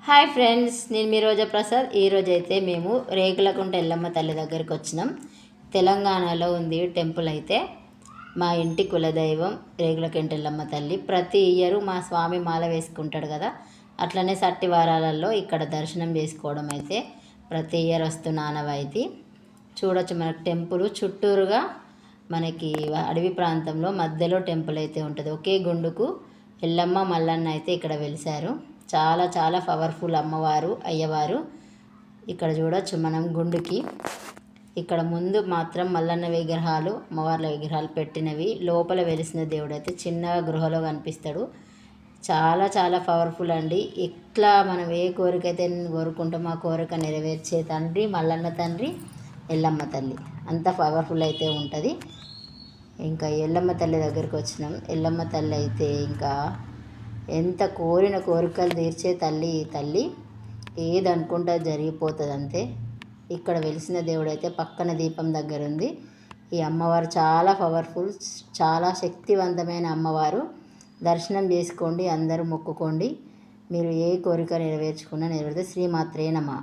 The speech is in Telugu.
హాయ్ ఫ్రెండ్స్, నేను మీ రోజా ప్రసాద్. ఈరోజు అయితే మేము రేకులకుంట ఎల్లమ్మ తల్లి దగ్గరికి వచ్చినాం. తెలంగాణలో ఉంది టెంపుల్. అయితే మా ఇంటి కులదైవం రేకులకుంట ఎల్లమ్మ తల్లి. ప్రతి ఇయర్ మా స్వామి మాల వేసుకుంటాడు కదా, అట్లనే సట్టి వారాలలో ఇక్కడ దర్శనం చేసుకోవడం అయితే ప్రతి ఇయర్ వస్తున్న ఆనవాయితీ. చూడొచ్చు మనకు టెంపుల్ చుట్టూరుగా మనకి అడవి ప్రాంతంలో మధ్యలో టెంపుల్ అయితే ఉంటుంది. ఒకే గుండుకు ఎల్లమ్మ మల్లన్న అయితే ఇక్కడ వెలిశారు. చాలా చాలా పవర్ఫుల్ అమ్మవారు అయ్యవారు. ఇక్కడ చూడొచ్చు మనం గుండుకి. ఇక్కడ ముందు మాత్రం మల్లన్న విగ్రహాలు, అమ్మవార్ల విగ్రహాలు పెట్టినవి. లోపల వెలిసిన దేవుడు అయితే చిన్నగా గృహలో కనిపిస్తాడు. చాలా చాలా పవర్ఫుల్ అండి. ఇట్లా మనం ఏ కోరిక అయితే కోరుకుంటామో ఆ కోరిక నెరవేర్చే తండ్రి మల్లన్న తండ్రి, ఎల్లమ్మ తల్లి. అంత పవర్ఫుల్ అయితే ఉంటుంది. ఇంకా ఎల్లమ్మ తల్లి దగ్గరికి వచ్చినాం. ఎల్లమ్మ తల్లి అయితే ఇంకా ఎంత కోరిన కోరికలు తీర్చే తల్లి ఈ తల్లి. ఏది అనుకుంటే జరిగిపోతుంది అంతే. ఇక్కడ వెలిసిన దేవుడు అయితే పక్కన దీపం దగ్గర ఉంది. ఈ అమ్మవారు చాలా పవర్ఫుల్, చాలా శక్తివంతమైన అమ్మవారు. దర్శనం చేసుకోండి, అందరూ మొక్కుకోండి. మీరు ఏ కోరిక నెరవేర్చుకున్నా నెరవేరితే. శ్రీమాత్రే నమః.